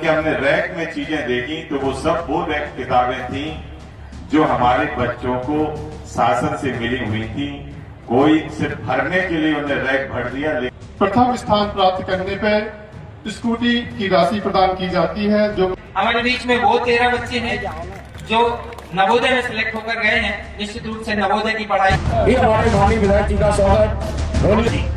उनके हमने रैक में चीजें देखी तो वो सब वो रैक किताबें थी जो हमारे बच्चों को शासन से मिली हुई थी। कोई सिर्फ भरने के लिए उन्हें रैक भर दिया। प्रथम स्थान प्राप्त करने पे स्कूटी की राशि प्रदान की जाती है। जो हमारे बीच में वो 13 बच्चे हैं जो नवोदय में सिलेक्ट होकर गए हैं। निश्चित रूप से नवोदय की पढ़ाई हमारे माननीय विधायक जी का स्वागत।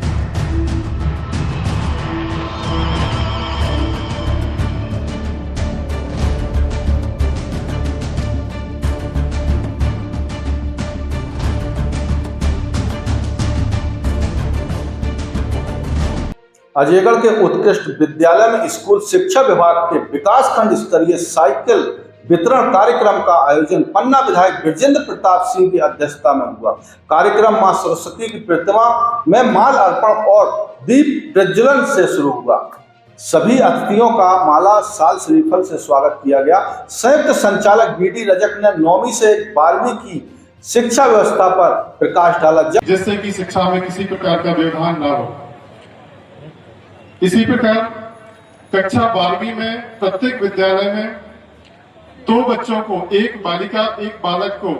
अजयगढ़ के उत्कृष्ट विद्यालय में स्कूल शिक्षा विभाग के विकास खंड स्तरीय साइकिल वितरण कार्यक्रम का आयोजन पन्ना विधायक बृजेंद्र प्रताप सिंह की अध्यक्षता में हुआ। कार्यक्रम मां सरस्वती की प्रतिमा में माल अर्पण और दीप प्रज्वलन से शुरू हुआ। सभी अतिथियों का माला साल श्रीफल से स्वागत किया गया। संयुक्त संचालक बीडी रजक ने 9वीं से 12वीं की शिक्षा व्यवस्था पर प्रकाश डाला, जिससे कि शिक्षा में किसी प्रकार का व्यवधान न हो। इसी प्रकार कक्षा 12वीं में प्रत्येक विद्यालय में 2 बच्चों को, एक बालिका एक बालक को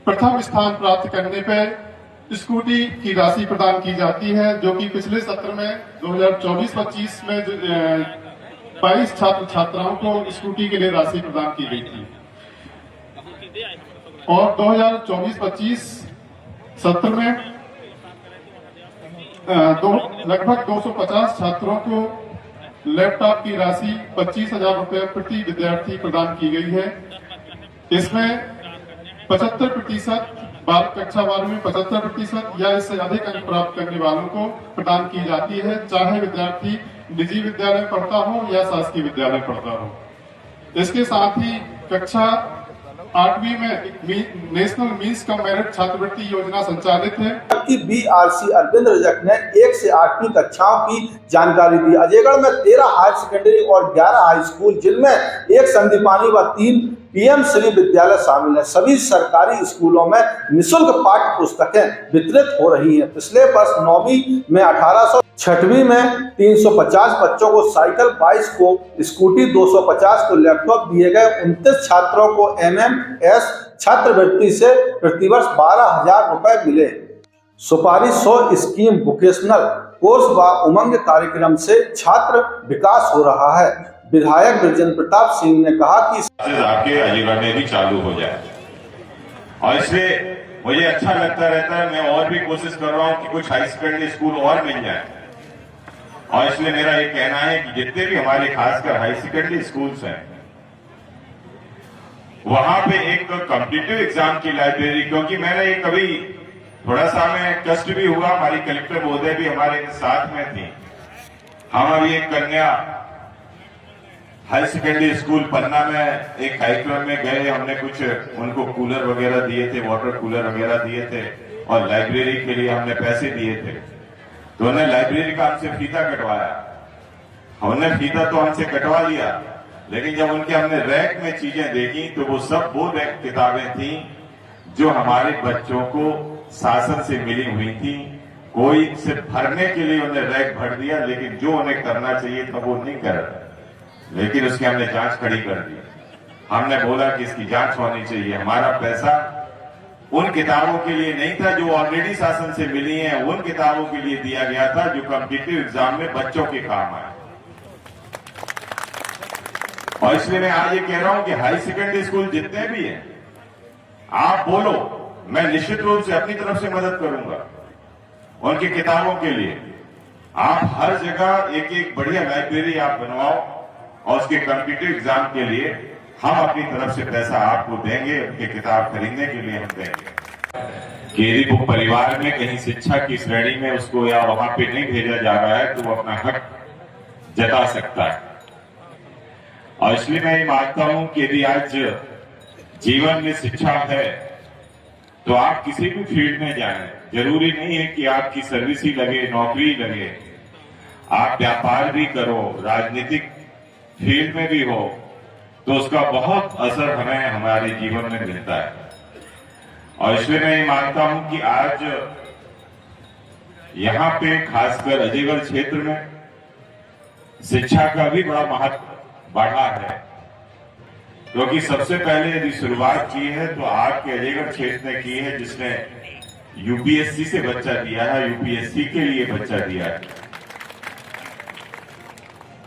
प्रथम स्थान प्राप्त करने पर स्कूटी की राशि प्रदान की जाती है, जो कि पिछले सत्र में 2024-25 में 22 छात्र छात्राओं को स्कूटी के लिए राशि प्रदान की गई थी और 2024-25 सत्र में लगभग 250 छात्रों को लैपटॉप की राशि 25,000 रुपए प्रति विद्यार्थी प्रदान की गई है। इसमें 75% कक्षा 12 में 75% या इससे अधिक अंक प्राप्त करने वालों को प्रदान की जाती है, चाहे विद्यार्थी निजी विद्यालय में पढ़ता हो या शासकीय विद्यालय में पढ़ता हो। इसके साथ ही कक्षा 8वीं में नेशनल मीन्स कम मेरिट छात्रवृत्ति योजना संचालित है। जबकि बीआरसी अरविंद रजक ने 1 से 8वीं कक्षाओं की जानकारी दी। अजयगढ़ में 13 हायर सेकेंडरी और 11 हाई स्कूल, जिनमें 1 संदीपानी व 3 पीएम श्री विद्यालय शामिल है। सभी सरकारी स्कूलों में निःशुल्क पाठ्य पुस्तकें वितरित हो रही हैं। पिछले वर्ष 9वीं में 1800, 6वीं में 350 बच्चों को साइकिल, 22 को स्कूटी, 250 को लैपटॉप दिए गए। 29 छात्रों को एमएमएस छात्रवृत्ति से प्रतिवर्ष 12,000 रुपए मिले। सुपारी 100 स्कीम, वोकेशनल कोर्स व उमंग कार्यक्रम से छात्र विकास हो रहा है। विधायक बृजेंद्र प्रताप सिंह ने कहा कि आपके अजयगढ़ में भी चालू हो जाए और इसलिए मुझे अच्छा लगता रहता है। मैं और भी कोशिश कर रहा हूं कि कुछ हाई सेकेंडरी स्कूल और मिल जाए और इसलिए मेरा ये कहना है कि जितने भी हमारे खासकर हाई सेकेंडरी स्कूल्स हैं वहां पे एक कॉम्पिटिटिव एग्जाम की लाइब्रेरी, क्योंकि मैंने ये कभी थोड़ा सा हमें कष्ट भी हुआ, हमारी कलेक्टर महोदय भी हमारे साथ में थी। हम अभी एक कन्या हाई सेकेंडरी स्कूल पन्ना में एक कार्यक्रम में गए। हमने कुछ उनको कूलर वगैरह दिए थे, वाटर कूलर वगैरह दिए थे और लाइब्रेरी के लिए हमने पैसे दिए थे। तो उन्होंने लाइब्रेरी का हमसे फीता कटवाया। हमने फीता तो हमसे कटवा लिया, लेकिन जब उनके हमने रैक में चीजें देखी तो वो सब वो रैक किताबें थी जो हमारे बच्चों को शासन से मिली हुई थी। कोई सिर्फ भरने के लिए उन्हें रैक भर दिया, लेकिन जो उन्हें करना चाहिए था वो नहीं कर रहा। लेकिन उसकी हमने जांच खड़ी कर दी। हमने बोला कि इसकी जांच होनी चाहिए। हमारा पैसा उन किताबों के लिए नहीं था जो ऑलरेडी शासन से मिली हैं, उन किताबों के लिए दिया गया था जो कॉम्पिटिटिव एग्जाम में बच्चों के काम आए। और इसलिए मैं आज ये कह रहा हूं कि हाई सेकेंडरी स्कूल जितने भी हैं, आप बोलो, मैं निश्चित रूप से अपनी तरफ से मदद करूंगा उनकी किताबों के लिए। आप हर जगह एक एक बढ़िया लाइब्रेरी आप बनवाओ और उसके कॉम्पिटिटिव एग्जाम के लिए हम अपनी तरफ से पैसा आपको देंगे, उनकी किताब खरीदने के लिए हम देंगे। कि यदि वो परिवार में कहीं शिक्षा की श्रेणी में उसको या वहां पे नहीं भेजा जा रहा है तो वो अपना हक जता सकता है। और इसलिए मैं ये मानता हूं कि यदि आज जीवन में शिक्षा है तो आप किसी भी फील्ड में जाएं, जरूरी नहीं है कि आपकी सर्विस ही लगे, नौकरी लगे। आप व्यापार भी करो, राजनीतिक फील्ड में भी हो, तो उसका बहुत असर हमें हमारे जीवन में मिलता है। और इसलिए मैं ये मानता हूं कि आज यहाँ पे खासकर अजयगढ़ क्षेत्र में शिक्षा का भी बड़ा महत्व बढ़ा है, क्योंकि सबसे पहले यदि शुरुआत की है तो आपके अलीगढ़ क्षेत्र ने की है, जिसने यूपीएससी से बच्चा दिया है, यूपीएससी के लिए बच्चा दिया है।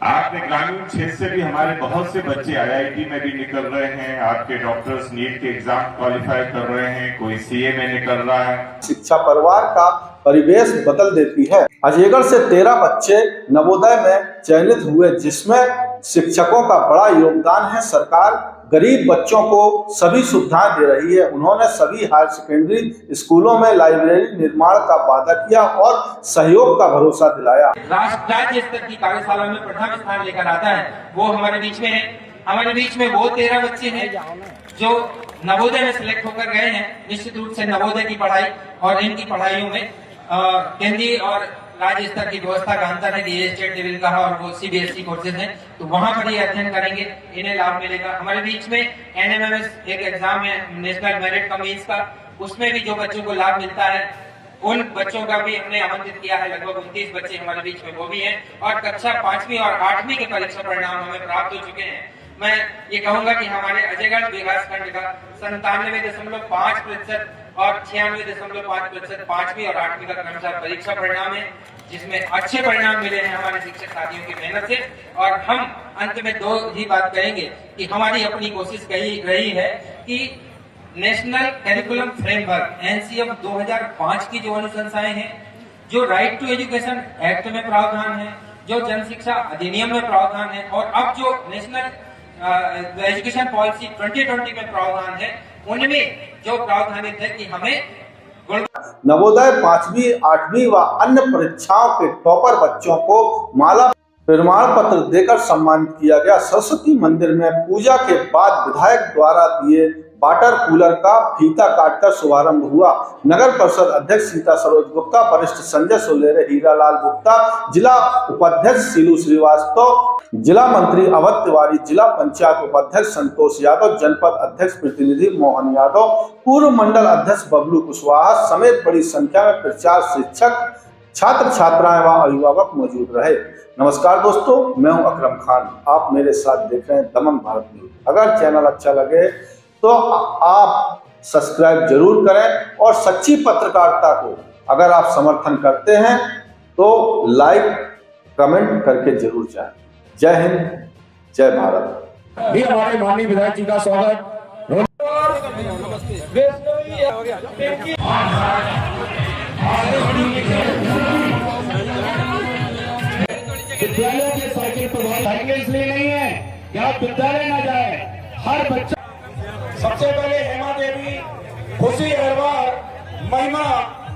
आपने ग्रामीण क्षेत्र से भी हमारे बहुत से बच्चे आईआईटी में भी निकल रहे हैं, आपके डॉक्टर्स नीट के एग्जाम क्वालिफाई कर रहे हैं, कोई सीए में निकल रहा है। शिक्षा परिवार का परिवेश बदल देती है। अजयगढ़ से 13 बच्चे नवोदय में चयनित हुए, जिसमें शिक्षकों का बड़ा योगदान है। सरकार गरीब बच्चों को सभी सुविधाएं दे रही है। उन्होंने सभी हायर सेकेंडरी स्कूलों में लाइब्रेरी निर्माण का वादा किया और सहयोग का भरोसा दिलाया। राज्य स्तर की कार्यशाला में प्रथम स्थान लेकर आता है, वो हमारे बीच में है। हमारे बीच में वो 13 बच्चे हैं जो नवोदय में सिलेक्ट होकर गए हैं। निश्चित रूप से नवोदय की पढ़ाई और इनकी पढ़ाइयों में केंद्रीय और राज्य स्तर की व्यवस्था का अंतर है कि ये स्टेट लेवल का है और वो सीबीएसई कोर्सेज हैं, तो वहां पर ये अध्ययन करेंगे, इन्हें लाभ मिलेगा। हमारे बीच में एनएमएमएस एक एग्जाम है, नेशनल मेरिट कमीज का, उसमें भी जो बच्चों को लाभ मिलता है उन बच्चों का भी हमने आमंत्रित किया है। लगभग 29 बच्चे हमारे बीच में वो भी हैं और कक्षा 5वीं और 8वीं के परीक्षा परिणाम हमें प्राप्त हो चुके हैं। मैं ये कहूंगा कि हमारे अजयगढ़ विकास खंड का 97.5% और 96.5% 5वीं और 8वीं का क्रमशः परीक्षा परिणाम है, जिसमें अच्छे परिणाम मिले हैं हमारे शिक्षक साथियों की मेहनत से। और हम अंत में 2 ही बात कहेंगे कि हमारी अपनी कोशिश रही है कि नेशनल करिकुलम फ्रेमवर्क एनसीएफ 2005 की जो अनुशंसाएं हैं, जो राइट टू एजुकेशन एक्ट में प्रावधान है, जो जन शिक्षा अधिनियम में प्रावधान है और अब जो नेशनल एजुकेशन पॉलिसी 2020 में प्रावधान है, उनमें जो प्रावधानित है कि हमें नवोदय 5वीं 8वीं व अन्य परीक्षाओं के टॉपर बच्चों को माला प्रमाण पत्र देकर सम्मानित किया गया। सरस्वती मंदिर में पूजा के बाद विधायक द्वारा दिए वाटर कूलर का फीता काटकर शुभारंभ हुआ। नगर परिषद अध्यक्ष सीता सरोज गुप्ता, वरिष्ठ संजय सोलेरे, हीरालाल गुप्ता, जिला उपाध्यक्ष सीलू श्रीवास्तव, जिला मंत्री अवध तिवारी, जिला पंचायत उपाध्यक्ष संतोष यादव, जनपद अध्यक्ष प्रतिनिधि मोहन यादव, पूर्व मंडल अध्यक्ष बबलू कुशवाहा समेत बड़ी संख्या में प्रचार शिक्षक, छात्र छात्राएं व अभिभावक मौजूद रहे। नमस्कार दोस्तों, मैं हूं अकरम खान, आप मेरे साथ देख रहे हैं दमन भारत न्यूज। अगर चैनल अच्छा लगे तो आप सब्सक्राइब जरूर करें और सच्ची पत्रकारिता को अगर आप समर्थन करते हैं तो लाइक कमेंट करके जरूर जाएं। जय हिंद, जय भारत। भी हमारे माननीय विधायक जी का स्वागत। विद्यालय के साइकिल प्रभावित इसलिए नहीं है कि आप विद्यालय न जाए, हर बच्चा। सबसे पहले हेमा देवी, खुशी अग्रवाल, महिमा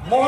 मोहन